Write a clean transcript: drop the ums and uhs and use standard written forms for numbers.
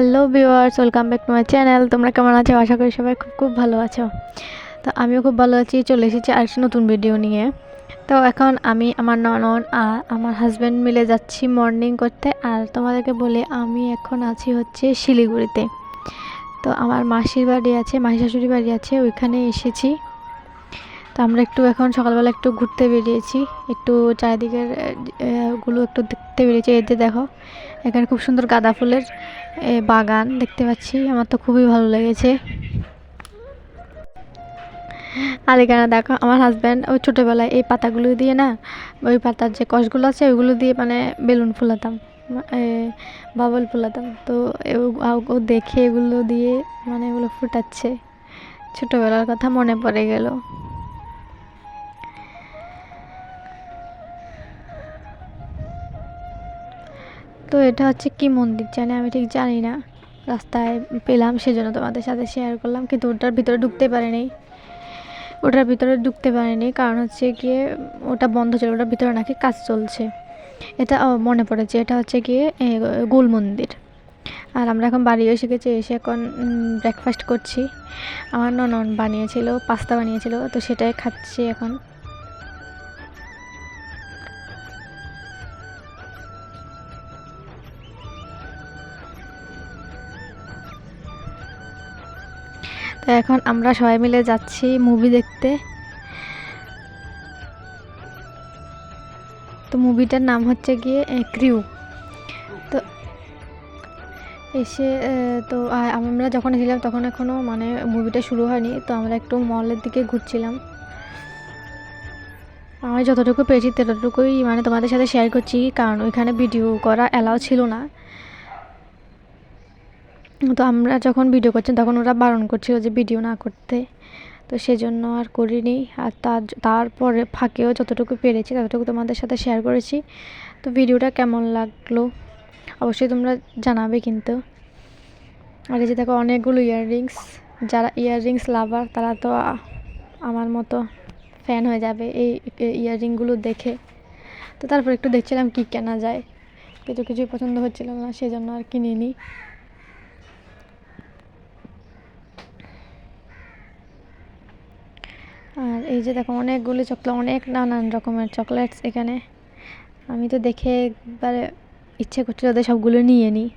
Hello viewers, welcome back to my channel. তোমরা কেমন আছো? আশা করি সবাই খুব খুব ভালো আছো। তো আমিও খুব ভালো আছি। চলে এসেছি আরেকটি নতুন ভিডিও নিয়ে। তো এখন আমি আমার ননদ আর আমার হাজব্যান্ড মিলে যাচ্ছি মর্নিং করতে। আর তোমাদেরকে বলি আমি এখন আছি হচ্ছে শিলিগুড়িতে। তো আমার মাসির বাড়ি আছে, মাসি শাশুড়ি বাড়ি আছে, ওইখানে এসেছি। তো আমরা একটু এখন সকালবেলা একটু ঘুরতে বেরিয়েছি, একটু চারিদিকের গুলো একটু দেখতে বেরিয়েছি। এই যে দেখো, এখানে খুব সুন্দর গাঁদা ফুলের বাগান দেখতে পাচ্ছি। আমার তো খুবই ভালো লেগেছে। আর এখানে দেখো আমার হাজব্যান্ড ওই ছোটোবেলায় এই পাতাগুলো দিয়ে না, ওই পাতার যে কষগুলো আছে ওইগুলো দিয়ে মানে বেলুন ফুলাতাম, বাবল ফুলাতাম। তো ও দেখে এগুলো দিয়ে মানে এগুলো ফুটাচ্ছে, ছোটোবেলার কথা মনে পড়ে গেল। তো এটা হচ্ছে কি মন্দির জানি, আমি ঠিক জানি না। রাস্তায় পেলাম সেজন্য তোমাদের সাথে শেয়ার করলাম, কিন্তু ওটার ভিতরে ঢুকতে পারেনি কারণ হচ্ছে গিয়ে ওটা বন্ধ ছিল, ওটার ভিতরে নাকি কাজ চলছে। এটা মনে পড়েছে, এটা হচ্ছে গিয়ে গোল মন্দির। আর আমরা এখন বাড়ি এসে গেছি, এসে এখন ব্রেকফাস্ট করছি। আমার ননদ বানিয়েছিল, পাস্তা বানিয়েছিল, তো সেটাই খাচ্ছি এখন। তো এখন আমরা সবাই মিলে যাচ্ছি মুভি দেখতে। তো মুভিটার নাম হচ্ছে গিয়ে ক্রিউ। তো এসে তো আমরা যখন এসেছিলাম তখন এখনও মানে মুভিটা শুরু হয়নি। তো আমরা একটু মলের দিকে ঘুরছিলাম। আমি যতটুকু পেয়েছি ততটুকুই মানে তোমাদের সাথে শেয়ার করছি, কারণ ওইখানে ভিডিও করা অ্যালাউ ছিল না। তো আমরা যখন ভিডিও করছি তখন ওরা বারণ করছিল যে ভিডিও না করতে, তো সেজন্য আর করিনি। আর তারপরে ফাঁকেও যতটুকু পেরেছি ততটুকু তোমাদের সাথে শেয়ার করেছি। তো ভিডিওটা কেমন লাগলো অবশ্যই তোমরা জানাবে কিন্তু। আর এই যে দেখো অনেকগুলো ইয়াররিংস, যারা ইয়াররিংস লাভার তারা তো আমার মতো ফ্যান হয়ে যাবে এই ইয়াররিংগুলো দেখে। তো তারপর একটু দেখছিলাম কি কেনা যায়, কিন্তু কিছুই পছন্দ হচ্ছিল না, সেজন্য আর কিনিনি। আর এই যে দেখো অনেকগুলো চকলেট, অনেক নানান রকমের চকলেটস এখানে। আমি তো দেখে একবারে ইচ্ছে করছিল ওদের সবগুলো নিয়ে নিই।